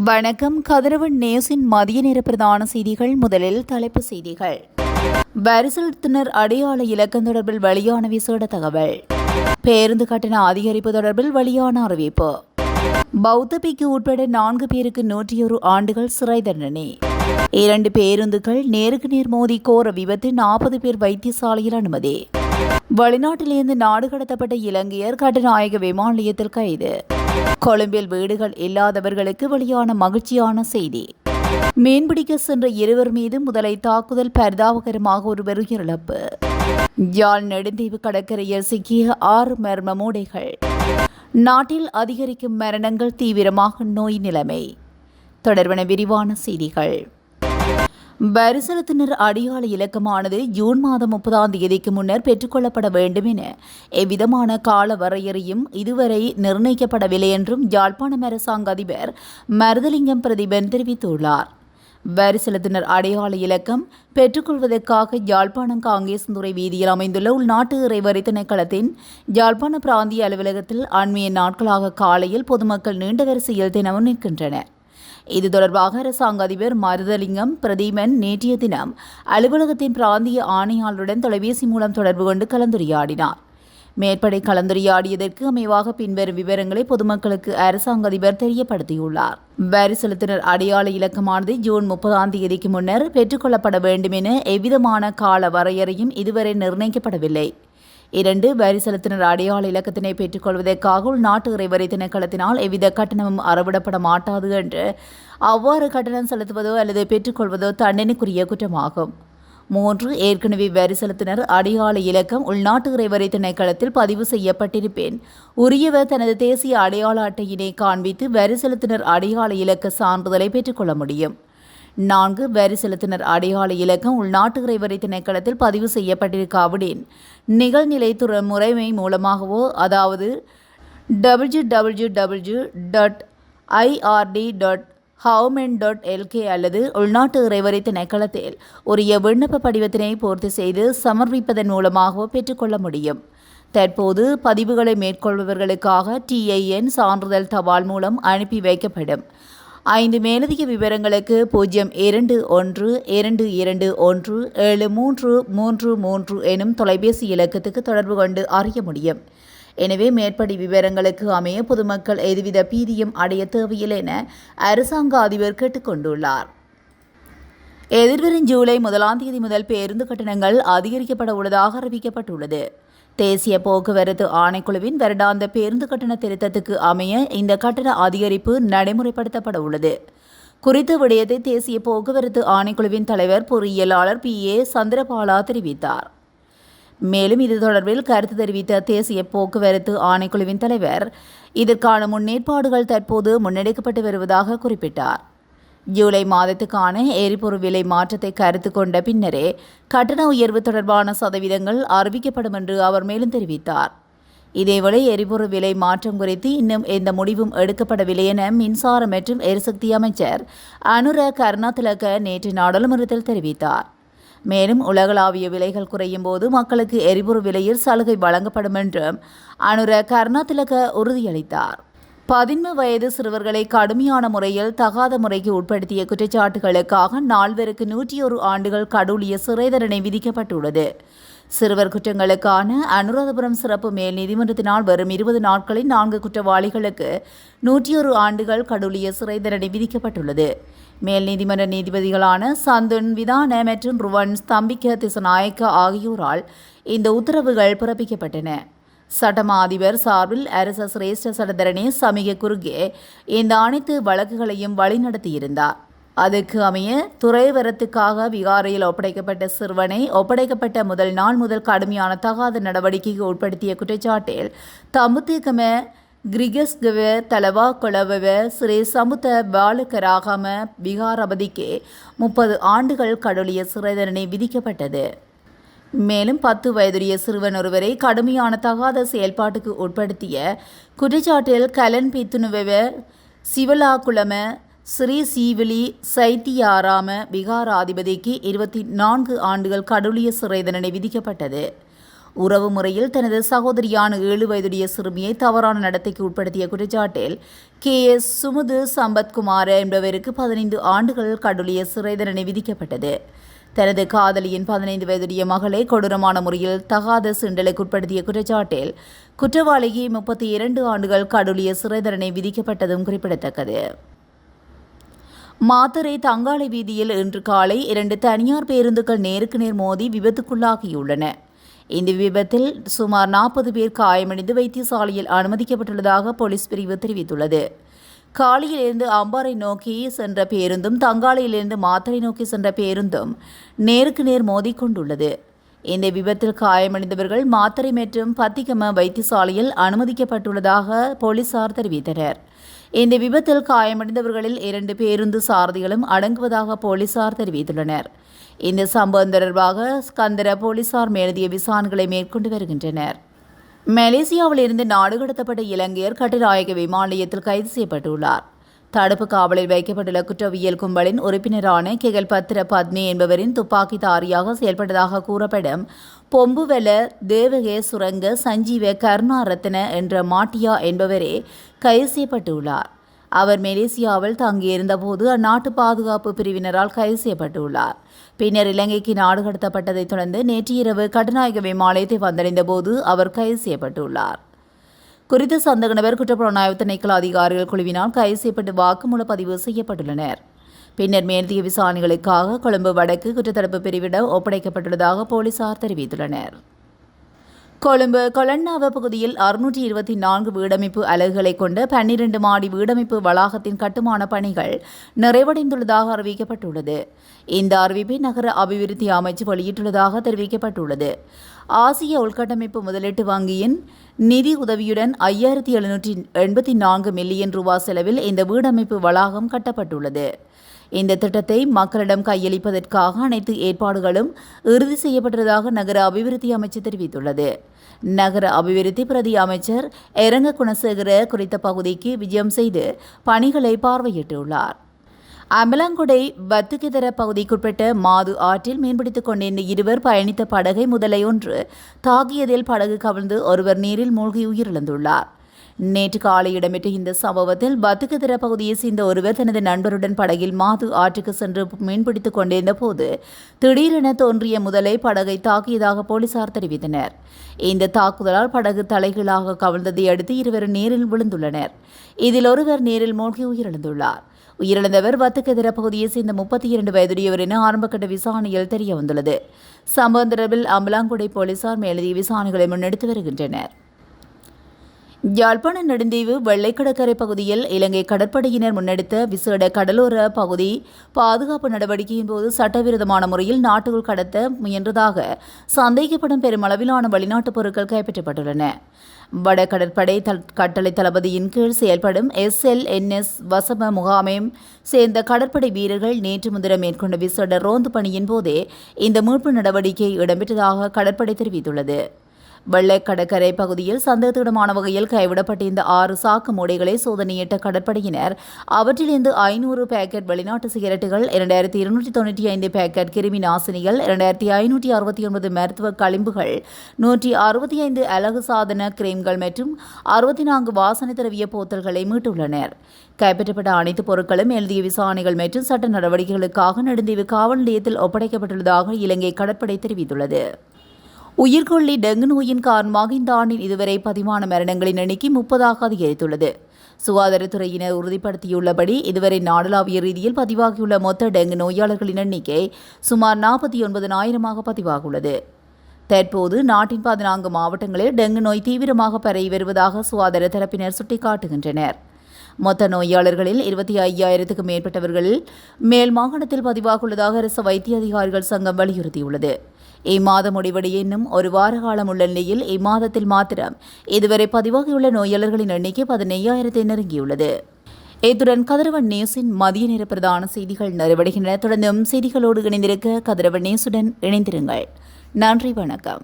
வணக்கம். கதிரவன் நியூஸின் மதிய நேர பிரதான செய்திகள். முதலில் தலைப்பு செய்திகள். வரிசெலுத்துனர் அடையாள இலக்கம் தொடர்பில் வெளியான விசேட தகவல். பேருந்து கட்டண அதிகரிப்பு தொடர்பில் வெளியான அறிவிப்பு. பௌத்த பிக்கு உட்பட 4 பேருக்கு 101 ஆண்டுகள் சிறை தண்டனை. 2 பேருந்துகள் நேருக்கு நேர் மோதி கோர விபத்து, 40 பேர் வைத்தியசாலையில் அனுமதி. வெளிநாட்டிலிருந்து நாடு கடத்தப்பட்ட இலங்கையர் கட்டுநாயக்க விமான நிலையத்தில் கைது. கொழும்பில் வீடுகள் இல்லாதவர்களுக்கு வெளியான மகிழ்ச்சியான செய்தி. மீன்பிடிக்க சென்ற 2 மீது முதலை தாக்குதல், பரிதாபகரமாக ஒருவர் உயிரிழப்பு. யாழ் நெடுந்தீவு கடற்கரையில் சிக்கிய 6 மர்ம மூடைகள். நாட்டில் அதிகரிக்கும் மரணங்கள், தீவிரமாக நோய் நிலைமை தொடர்பான விரிவான செய்திகள். வரிசெலுத்துனர் அடையாள இலக்கமானது ஜூன் மாதம் 30ஆம் தேதிக்கு முன்னர் பெற்றுக்கொள்ளப்பட வேண்டும் என எவ்விதமான கால வரையறையும் இதுவரை நிர்ணயிக்கப்படவில்லை என்றும் யாழ்ப்பாணம் அரசாங்க அதிபர் மருதலிங்கம் பிரதீபன் தெரிவித்துள்ளார். வரிசெலுத்துனர் அடையாள இலக்கம் பெற்றுக்கொள்வதற்காக யாழ்ப்பாணம் காங்கேசன்துறை வீதியில் அமைந்துள்ள உள்நாட்டு இறைவரி திணைக்களத்தின் யாழ்ப்பாண பிராந்திய அலுவலகத்தில் அண்மைய நாட்களாக காலையில் பொதுமக்கள் நீண்ட வரிசையில் தினமும் நிற்கின்றனர். இது தொடர்பாக அரசாங்க அதிபர் மருதலிங்கம் பிரதீபன் நேற்றைய தினம் அலுவலகத்தின் பிராந்திய ஆணையாளருடன் தொலைபேசி மூலம் தொடர்பு கொண்டு கலந்துரையாடினார். மேற்படை கலந்துரையாடியதற்கு அமைவாக பின்வரும் விவரங்களை பொதுமக்களுக்கு அரசாங்க அதிபர் தெரியப்படுத்தியுள்ளார். வரிசெலுத்துனர் அடையாள இலக்கமானது ஜூன் 30ஆம் தேதிக்கு முன்னர் பெற்றுக்கொள்ளப்பட வேண்டும் என எவ்விதமான கால வரையறையும் இதுவரை நிர்ணயிக்கப்படவில்லை. 2 வரிசெலுத்துனர் அடையாள இலக்கத்தினை பெற்றுக்கொள்வதற்காக உள்நாட்டு இறைவரி திணைக்களத்தினால் எவ்வித கட்டணமும் அறவிடப்பட மாட்டாது என்று, அவ்வாறு கட்டணம் செலுத்துவதோ அல்லது பெற்றுக்கொள்வதோ தண்டனைக்குரிய குற்றமாகும். 3 ஏற்கனவே வரிசெலுத்துனர் அடையாள இலக்கம் உள்நாட்டு இறைவரி திணைக்களத்தில் பதிவு செய்யப்பட்டிருப்பேன் உரியவர் தனது தேசிய அடையாள அட்டையினை காண்பித்து வரிசெலுத்துனர் அடையாள இலக்க சான்றிதழை பெற்றுக்கொள்ள முடியும். 4 வரிசெலுத்துனர் அடையாள இலக்கம் உள்நாட்டு இறைவரி திணைக்களத்தில் பதிவு செய்யப்பட்டிருக்காவிடின் நிகழ்நிலை முறைமை மூலமாகவோ, அதாவது www.ird.government.lk அல்லது உள்நாட்டு இறைவரி திணைக்களத்தில் உரிய விண்ணப்ப படிவத்தினை பூர்த்தி செய்து சமர்ப்பிப்பதன் மூலமாகவோ பெற்றுக்கொள்ள முடியும். தற்போது பதிவுகளை மேற்கொள்பவர்களுக்காக TIN சான்றிதழ் தபால் மூலம் அனுப்பி வைக்கப்படும். 5 மேலதிக விவரங்களுக்கு 0212217333 எனும் தொலைபேசி இலக்கத்துக்கு தொடர்பு கொண்டு அறிய முடியும். எனவே மேற்படி விவரங்களுக்கு அமைய பொதுமக்கள் எதுவித பீதியும் அடைய தேவையில்லை என அரசாங்க அதிபர் கேட்டுக்கொண்டுள்ளார். எதிர்வரும் ஜூலை 1ஆம் தேதி முதல் பேருந்து கட்டணங்கள் அதிகரிக்கப்பட உள்ளதாக அறிவிக்கப்பட்டுள்ளது. தேசிய போக்குவரத்து ஆணைக்குழுவின் வருடாந்த பேருந்து கட்டண திருத்தத்துக்கு அமைய இந்த கட்டண அதிகரிப்பு நடைமுறைப்படுத்தப்பட உள்ளது. குறித்த விடயத்தை தேசிய போக்குவரத்து ஆணைக்குழுவின் தலைவர் பொறியியலாளர் PA சந்திரபாலா தெரிவித்தார். மேலும் இது தொடர்பில் கருத்து தெரிவித்த தேசிய போக்குவரத்து ஆணைக்குழுவின் தலைவர், இதற்கான முன்னேற்பாடுகள் தற்போது முன்னெடுக்கப்பட்டு வருவதாக குறிப்பிட்டார். ஜூலை மாதத்துக்கான எரிபொருள் விலை மாற்றத்தை கருத்து கொண்ட பின்னரே கட்டண உயர்வு தொடர்பான சதவீதங்கள் அறிவிக்கப்படும் என்று அவர் மேலும் தெரிவித்தார். இதேவேளை எரிபொருள் விலை மாற்றம் குறித்து இன்னும் எந்த முடிவும் எடுக்கப்படவில்லை என மின்சார மற்றும் எரிசக்தி அமைச்சர் அனுர கருணாதிலக நேற்று நாடாளுமன்றத்தில் தெரிவித்தார். மேலும் உலகளாவிய விலைகள் குறையும் போது மக்களுக்கு எரிபொருள் விலையில் சலுகை வழங்கப்படும் என்றும் அனுர கருணாதிலக உறுதியளித்தார். 15 வயது சிறுவர்களை கடுமையான முறையில் தகாத முறைக்கு உட்படுத்திய குற்றச்சாட்டுகளுக்காக 4 101 ஆண்டுகள் கடூழிய சிறை தண்டனை விதிக்கப்பட்டுள்ளது. சிறுவர் குற்றங்களுக்கான அனுராதபுரம் சிறப்பு மேல் நீதிமன்றத்தினால் வரும் 20 நாட்களில் 4 குற்றவாளிகளுக்கு 101 ஆண்டுகள் கடூழிய சிறை தண்டனை விதிக்கப்பட்டுள்ளது. மேல் நீதிமன்ற நீதிபதிகளான சந்துன் விதான மற்றும் ருவன் ஸ்தம்பிக்க திசநாயக்க ஆகியோரால் இந்த உத்தரவுகள் பிறப்பிக்கப்பட்டன. சட்டமா அதிபர் சார்பில் அரச சிரேஷ்ட சட்டத்தரணி சமிக குறுகே இந்த அனைத்து வழக்குகளையும் வழிநடத்தியிருந்தார். அதற்கு அமைய துறைவரத்துக்காக விகாரையில் ஒப்படைக்கப்பட்ட சிறுவனை ஒப்படைக்கப்பட்ட முதல் நாள் முதல் கடுமையான தகாத நடவடிக்கைக்கு உட்படுத்திய குற்றச்சாட்டில் தம்புத்தேகம கிரிகஸ்கவ தலவா கொலவவ ஸ்ரீ சமுத்த பாலகராகம விகாரபதிக்கு 30 ஆண்டுகள் கடூழிய சிறை தண்டனை விதிக்கப்பட்டது. மேலும் 10 வயதுடைய சிறுவன் ஒருவரை கடுமையான தகாத செயல்பாட்டுக்கு உட்படுத்திய குற்றச்சாட்டில் கலன் பித்துனுவ சிவலாகுளம ஸ்ரீ சீவலி சைத்தியாராம விகாராதிபதிக்கு 24 ஆண்டுகள் கடூழிய சிறை தண்டனை விதிக்கப்பட்டது. உறவு முறையில் தனது சகோதரியான 7 வயதுடைய சிறுமியை தவறான நடத்தைக்கு உட்படுத்திய குற்றச்சாட்டில் KS சுமுது சம்பத்குமார என்பவருக்கு 15 ஆண்டுகள் கடூழிய சிறை தண்டனை விதிக்கப்பட்டது. தனது காதலியின் 15 வயதுடைய மகளை கொடூரமான முறையில் தகாத சீண்டலுக்கு உட்படுத்திய குற்றச்சாட்டில் குற்றவாளிக்கு 32 ஆண்டுகள் கடூழிய சிறை தண்டனை விதிக்கப்பட்டதும் குறிப்பிடத்தக்கது. மாத்தறை தங்காலை வீதியில் இன்று காலை 2 தனியார் பேருந்துகள் நேருக்கு நேர் மோதி விபத்துக்குள்ளாகியுள்ளன. இந்த விபத்தில் சுமார் 40 பேர் காயமடைந்து வைத்தியசாலையில் அனுமதிக்கப்பட்டுள்ளதாக போலீஸ் பிரிவு தெரிவித்துள்ளது. காலியிலிருந்து அம்பாறை நோக்கி சென்ற பேருந்தும் தங்காலையிலிருந்து மாத்தறை நோக்கி சென்ற பேருந்தும் நேருக்கு நேர் மோதிக்கொண்டுள்ளது. இந்த விபத்தில் காயமடைந்தவர்கள் மாத்தறை மற்றும் பத்திகம வைத்தியசாலையில் அனுமதிக்கப்பட்டுள்ளதாக போலீசார் தெரிவித்தனர். இந்த விபத்தில் காயமடைந்தவர்களில் 2 பேருந்து சாரதிகளும் அடங்குவதாக போலீசார் தெரிவித்துள்ளனர். இந்த சம்பவம் தொடர்பாக ஸ்கந்தர போலீசார் மேலதிக விசாரணைகளை மேற்கொண்டு வருகின்றனர். மலேசியாவிலிருந்து நாடு கடத்தப்பட்ட இலங்கையர் கட்டுநாயக்க விமான நிலையத்தில் கைது செய்யப்பட்டுள்ளார். தடுப்பு காவலில் வைக்கப்பட்டுள்ள குற்றவியல் கும்பலின் உறுப்பினரான கெகல் பத்திர பத்மே என்பவரின் துப்பாக்கிதாரியாக செயல்பட்டதாக கூறப்படும் பொம்புவெல தேவகே சுரங்க சஞ்சீவ கருணாரத்ன என்ற மாட்டியா என்பவரே கைது செய்யப்பட்டுள்ளார். அவர் மலேசியாவில் தங்கியிருந்தபோது அந்நாட்டு பாதுகாப்பு பிரிவினரால் கைது செய்யப்பட்டுள்ளார். பின்னர் இலங்கைக்கு நாடு கடத்தப்பட்டதைத் தொடர்ந்து நேற்று இரவு கட்டுநாயக்க விமான நிலையத்தை வந்தடைந்த போது அவர் கைது செய்யப்பட்டுள்ளார். குறித்த சந்தேக நபர் குற்றப்புலனாய்வு திணைக்கள அதிகாரிகள் குழுவினால் கைது செய்யப்பட்டு வாக்குமூல பதிவு செய்யப்பட்டுள்ளனர். பின்னர் மேலதிக விசாரணைகளுக்காக கொழும்பு வடக்கு குற்றத்தடுப்பு பிரிவிடம் ஒப்படைக்கப்பட்டுள்ளதாக போலீசார் தெரிவித்துள்ளனர். கொழும்பு கொலன்னாவ பகுதியில் 624 வீடமைப்பு அலகுகளை கொண்ட 12 மாடி வீடமைப்பு வளாகத்தின் கட்டுமான பணிகள் நிறைவடைந்துள்ளதாக அறிவிக்கப்பட்டுள்ளது. இந்த அறிவிப்பை நகர அபிவிருத்தி அமைச்சு வெளியிட்டுள்ளதாக தெரிவிக்கப்பட்டுள்ளது. ஆசிய உள்கட்டமைப்பு முதலீட்டு வங்கியின் நிதி உதவியுடன் 5784 மில்லியன் ரூபாய் செலவில் இந்த வீடமைப்பு வளாகம் கட்டப்பட்டுள்ளது. இந்த திட்டத்தை மக்களிடம் கையளிப்பதற்காக அனைத்து ஏற்பாடுகளும் இறுதி செய்யப்பட்டதாக நகர அபிவிருத்தி அமைச்சு தெரிவித்துள்ளது. நகர அபிவிருத்தி பிரதி அமைச்சர் எரங்க குணசேகர குறித்த பகுதிக்கு விஜயம் செய்து பணிகளை பார்வையிட்டுள்ளார். அம்பலாங்குடை பத்துக்கிதர பகுதிக்குட்பட்ட மாது ஆற்றில் மீன்பிடித்துக் கொண்டிருந்த 2 பயணித்த படகை முதலையொன்று தாக்கியதில் படகு கவிழ்ந்து ஒருவர் நீரில் மூழ்கி உயிரிழந்துள்ளார். நேற்று காலை இடம்பெற்ற இந்த சம்பவத்தில் பத்துக்கிதர பகுதியை சேர்ந்த ஒருவர் தனது நண்பருடன் படகில் மாது ஆற்றுக்கு சென்று மீன்பிடித்துக் கொண்டிருந்த போது திடீரென தோன்றிய முதலை படகை தாக்கியதாக போலீசார் தெரிவித்தனர். இந்த தாக்குதலால் படகு தலைகீழாக கவிழ்ந்ததை அடுத்து 2 நீரில் விழுந்துள்ளனர். இதில் ஒருவர் நீரில் மூழ்கி உயிரிழந்துள்ளார். உயிரிழந்தவர் வத்துக்கெதிர பகுதியை சேர்ந்த 32 வயதுடையவர் என ஆரம்பகட்ட விசாரணையில் தெரியவந்துள்ளது. சம்பவம் தொடர்பில் அம்பலாங்குடை போலீசார் மேலதிக விசாரணைகளை முன்னெடுத்து வருகின்றனர். யாழ்ப்பாண நெடுந்தீவு வெள்ளைக்கடற்கரை பகுதியில் இலங்கை கடற்படையினர் முன்னெடுத்த விசேட கடலோர பகுதி பாதுகாப்பு நடவடிக்கையின் போது சட்டவிரோதமான முறையில் நாட்டுக்குள் கடத்த முயன்றதாக சந்தேகிக்கப்படும் பெருமளவிலான வெளிநாட்டுப் பொருட்கள் கைப்பற்றப்பட்டுள்ளன. வட கடற்படை கட்டளை தளபதியின் கீழ் செயல்படும் SLNS வசம முகாமையும் சேர்ந்த கடற்படை வீரர்கள் நேற்று முன்தினம் மேற்கொண்ட விசேட ரோந்து பணியின் போதே இந்த மீட்பு நடவடிக்கை இடம்பெற்றதாக கடற்படை தெரிவித்துள்ளது. வெள்ளைக்கடற்கரை பகுதியில் சந்தேகத்திடமான வகையில் கைவிடப்பட்டிருந்த 6 சாக்கு மூடைகளை சோதனையிட்ட கடற்படையினர் அவற்றிலிருந்து 500 பேக்கெட் வெளிநாட்டு சிகரெட்டுகள், 2295 பேக்கெட் கிருமி நாசினிகள், 2569 மருத்துவ களிம்புகள், 165 அழகு சாதன கிரீம்கள் மற்றும் 64 வாசனை திரவிய போத்தல்களை மீட்டுள்ளனர். கைப்பற்றப்பட்ட அனைத்து பொருட்களும் எழுதிய விசாரணைகள் மற்றும் சட்ட நடவடிக்கைகளுக்காக நெடுந்தீவு காவல் நிலையத்தில் ஒப்படைக்கப்பட்டுள்ளதாக இலங்கை கடற்படை தெரிவித்துள்ளது. உயிர்கொல்லி டெங்கு நோயின் காரணமாக இந்த ஆண்டில் இதுவரை பதிவான மரணங்களின் எண்ணிக்கை 30ஆக அதிகரித்துள்ளது. சுகாதாரத்துறையினர் உறுதிப்படுத்தியுள்ளபடி இதுவரை நாடளாவிய ரீதியில் பதிவாகியுள்ள மொத்த டெங்கு நோயாளர்களின் எண்ணிக்கை சுமார் 49,000ஆக பதிவாகியுள்ளது. தற்போது நாட்டின் 14 மாவட்டங்களில் டெங்கு நோய் தீவிரமாக பரவி வருவதாக சுகாதார தரப்பினர் சுட்டிக்காட்டுகின்றனர். மொத்த நோயாளர்களில் 25,000க்கும் மேற்பட்டவர்களில் மேல் மாகாணத்தில் பதிவாகியுள்ளதாக அரசு வைத்திய அதிகாரிகள் சங்கம் வலியுறுத்தியுள்ளது. இம்மாதம் முடிவடைய இன்னும் 1 வார காலம் உள்ள நிலையில் இம்மாதத்தில் மாத்திரம் இதுவரை பதிவாகியுள்ள நோயாளர்களின் எண்ணிக்கை 15,000 நெருங்கியுள்ளது. இத்துடன் கதிரவன் நியூஸின் மதிய நேர பிரதான செய்திகள் நிறைவடைகின்றன. தொடர்ந்தும் செய்திகளோடு இணைந்திருக்க கதிரவன் நியூஸுடன் இணைந்திருங்கள். நன்றி, வணக்கம்.